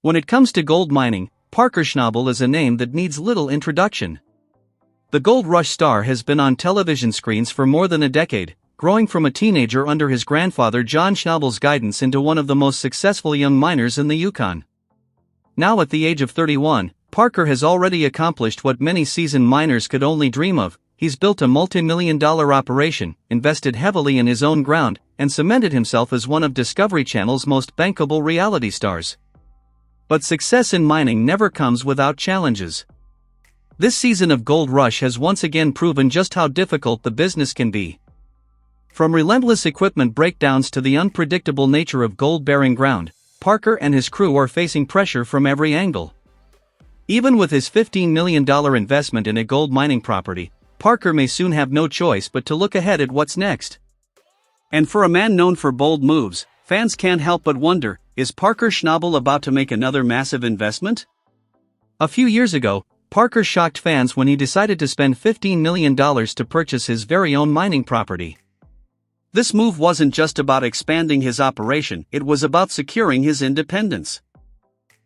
When it comes to gold mining, Parker Schnabel is a name that needs little introduction. The Gold Rush star has been on television screens for more than a decade, growing from a teenager under his grandfather John Schnabel's guidance into one of the most successful young miners in the Yukon. Now at the age of 31, Parker has already accomplished what many seasoned miners could only dream of. He's built a multi-million-dollar operation, invested heavily in his own ground, and cemented himself as one of Discovery Channel's most bankable reality stars. But success in mining never comes without challenges. This season of Gold Rush has once again proven just how difficult the business can be. From relentless equipment breakdowns to the unpredictable nature of gold-bearing ground, Parker and his crew are facing pressure from every angle. Even with his $15 million investment in a gold mining property, Parker may soon have no choice but to look ahead at what's next. And for a man known for bold moves, fans can't help but wonder, is Parker Schnabel about to make another massive investment? A few years ago, Parker shocked fans when he decided to spend $15 million to purchase his very own mining property. This move wasn't just about expanding his operation, it was about securing his independence.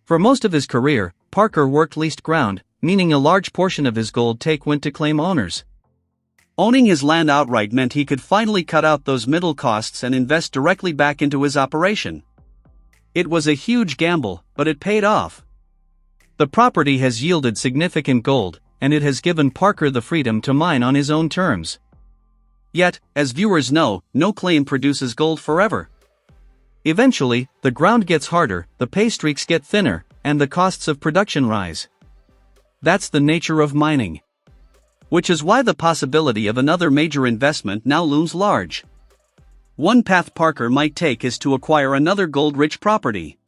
For most of his career, Parker worked leased ground, meaning a large portion of his gold take went to claim owners. Owning his land outright meant he could finally cut out those middle costs and invest directly back into his operation. It was a huge gamble, but it paid off. The property has yielded significant gold, and it has given Parker the freedom to mine on his own terms. Yet, as viewers know, no claim produces gold forever. Eventually, the ground gets harder, the pay streaks get thinner, and the costs of production rise. That's the nature of mining. Which is why the possibility of another major investment now looms large. One path Parker might take is to acquire another gold-rich property.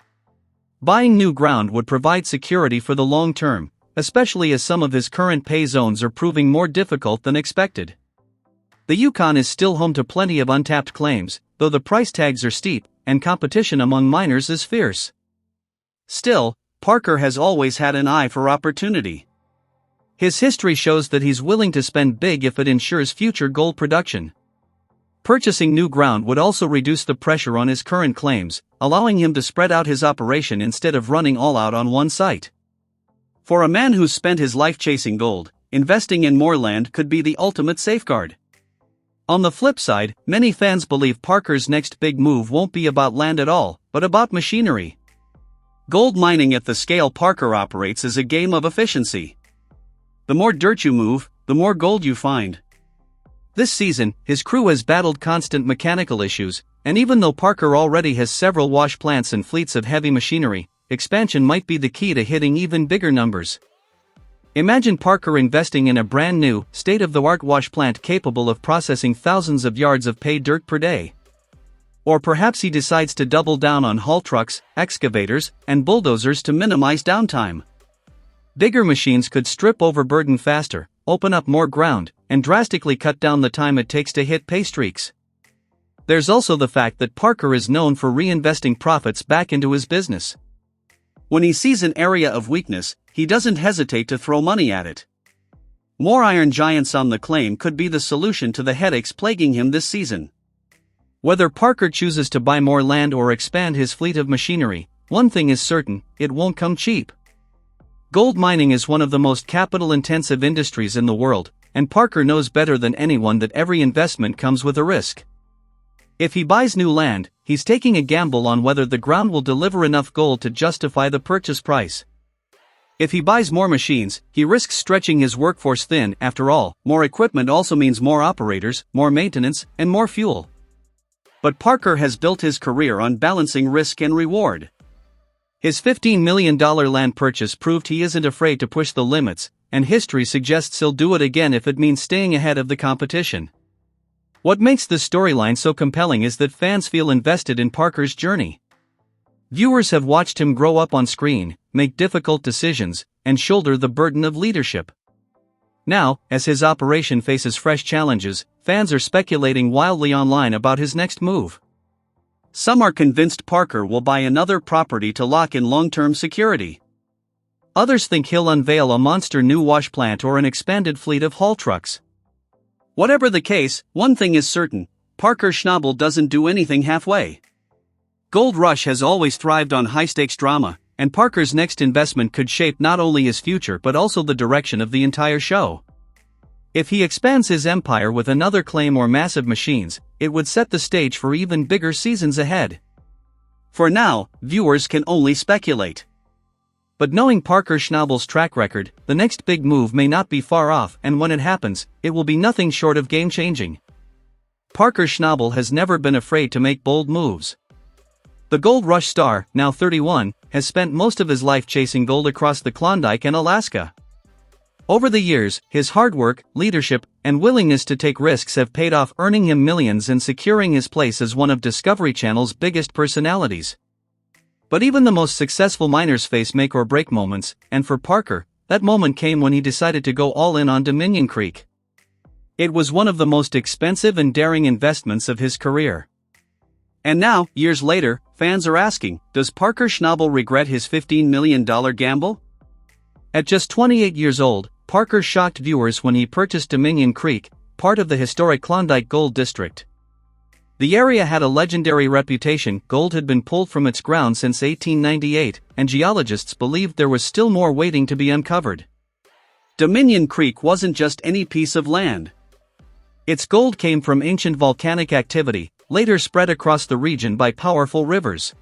Buying new ground would provide security for the long term, especially as some of his current pay zones are proving more difficult than expected. The Yukon is still home to plenty of untapped claims, though the price tags are steep, and competition among miners is fierce. Still, Parker has always had an eye for opportunity. His history shows that he's willing to spend big if it ensures future gold production. Purchasing new ground would also reduce the pressure on his current claims, allowing him to spread out his operation instead of running all out on one site. For a man who's spent his life chasing gold, investing in more land could be the ultimate safeguard. On the flip side, many fans believe Parker's next big move won't be about land at all, but about machinery. Gold mining at the scale Parker operates is a game of efficiency. The more dirt you move, the more gold you find. This season, his crew has battled constant mechanical issues, and even though Parker already has several wash plants and fleets of heavy machinery, expansion might be the key to hitting even bigger numbers. Imagine Parker investing in a brand new, state-of-the-art wash plant capable of processing thousands of yards of pay dirt per day. Or perhaps he decides to double down on haul trucks, excavators, and bulldozers to minimize downtime. Bigger machines could strip overburden faster, open up more ground, and drastically cut down the time it takes to hit pay streaks. There's also the fact that Parker is known for reinvesting profits back into his business. When he sees an area of weakness, he doesn't hesitate to throw money at it. More iron giants on the claim could be the solution to the headaches plaguing him this season. Whether Parker chooses to buy more land or expand his fleet of machinery, one thing is certain, it won't come cheap. Gold mining is one of the most capital-intensive industries in the world, and Parker knows better than anyone that every investment comes with a risk. If he buys new land, he's taking a gamble on whether the ground will deliver enough gold to justify the purchase price. If he buys more machines, he risks stretching his workforce thin. After all, more equipment also means more operators, more maintenance, and more fuel. But Parker has built his career on balancing risk and reward. His $15 million land purchase proved he isn't afraid to push the limits, and history suggests he'll do it again if it means staying ahead of the competition. What makes this storyline so compelling is that fans feel invested in Parker's journey. Viewers have watched him grow up on screen, make difficult decisions, and shoulder the burden of leadership. Now, as his operation faces fresh challenges, fans are speculating wildly online about his next move. Some are convinced Parker will buy another property to lock in long-term security. Others think he'll unveil a monster new wash plant or an expanded fleet of haul trucks. Whatever the case, one thing is certain, Parker Schnabel doesn't do anything halfway. Gold Rush has always thrived on high-stakes drama, and Parker's next investment could shape not only his future but also the direction of the entire show. If he expands his empire with another claim or massive machines, it would set the stage for even bigger seasons ahead. For now, viewers can only speculate. But knowing Parker Schnabel's track record, the next big move may not be far off, and when it happens, it will be nothing short of game-changing. Parker Schnabel has never been afraid to make bold moves. The Gold Rush star, now 31, has spent most of his life chasing gold across the Klondike and Alaska. Over the years, his hard work, leadership, and willingness to take risks have paid off, earning him millions and securing his place as one of Discovery Channel's biggest personalities. But even the most successful miners face make-or-break moments, and for Parker, that moment came when he decided to go all in on Dominion Creek. It was one of the most expensive and daring investments of his career. And now, years later, fans are asking, does Parker Schnabel regret his $15 million gamble? At just 28 years old, Parker shocked viewers when he purchased Dominion Creek, part of the historic Klondike Gold District. The area had a legendary reputation. Gold had been pulled from its ground since 1898, and geologists believed there was still more waiting to be uncovered. Dominion Creek wasn't just any piece of land. Its gold came from ancient volcanic activity, later spread across the region by powerful rivers.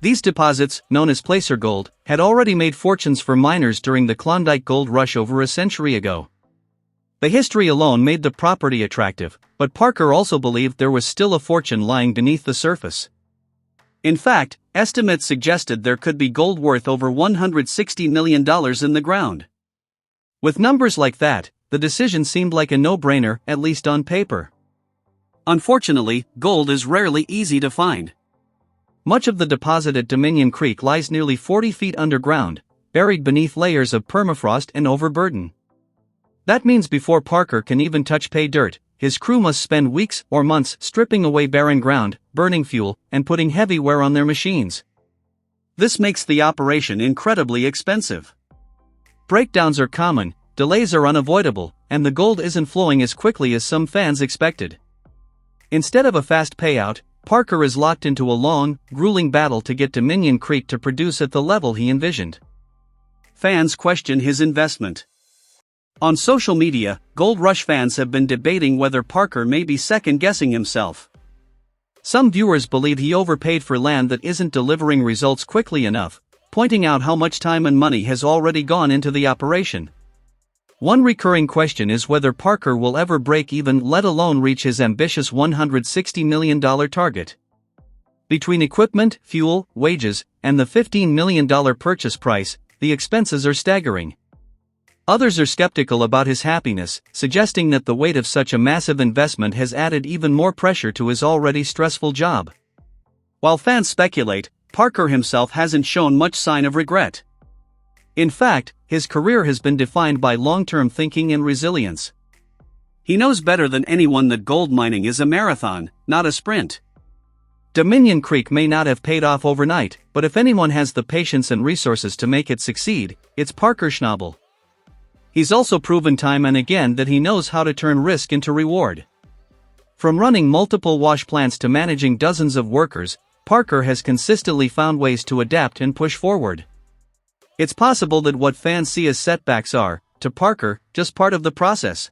These deposits, known as placer gold, had already made fortunes for miners during the Klondike Gold Rush over a century ago. The history alone made the property attractive, but Parker also believed there was still a fortune lying beneath the surface. In fact, estimates suggested there could be gold worth over $160 million in the ground. With numbers like that, the decision seemed like a no-brainer, at least on paper. Unfortunately, gold is rarely easy to find. Much of the deposit at Dominion Creek lies nearly 40 feet underground, buried beneath layers of permafrost and overburden. That means before Parker can even touch pay dirt, his crew must spend weeks or months stripping away barren ground, burning fuel, and putting heavy wear on their machines. This makes the operation incredibly expensive. Breakdowns are common, delays are unavoidable, and the gold isn't flowing as quickly as some fans expected. Instead of a fast payout, Parker is locked into a long, grueling battle to get Dominion Creek to produce at the level he envisioned. Fans question his investment. On social media, Gold Rush fans have been debating whether Parker may be second-guessing himself. Some viewers believe he overpaid for land that isn't delivering results quickly enough, pointing out how much time and money has already gone into the operation. One recurring question is whether Parker will ever break even, let alone reach his ambitious $160 million target. Between equipment, fuel, wages, and the $15 million purchase price, the expenses are staggering. Others are skeptical about his happiness, suggesting that the weight of such a massive investment has added even more pressure to his already stressful job. While fans speculate, Parker himself hasn't shown much sign of regret. In fact, his career has been defined by long-term thinking and resilience. He knows better than anyone that gold mining is a marathon, not a sprint. Dominion Creek may not have paid off overnight, but if anyone has the patience and resources to make it succeed, it's Parker Schnabel. He's also proven time and again that he knows how to turn risk into reward. From running multiple wash plants to managing dozens of workers, Parker has consistently found ways to adapt and push forward. It's possible that what fans see as setbacks are, to Parker, just part of the process.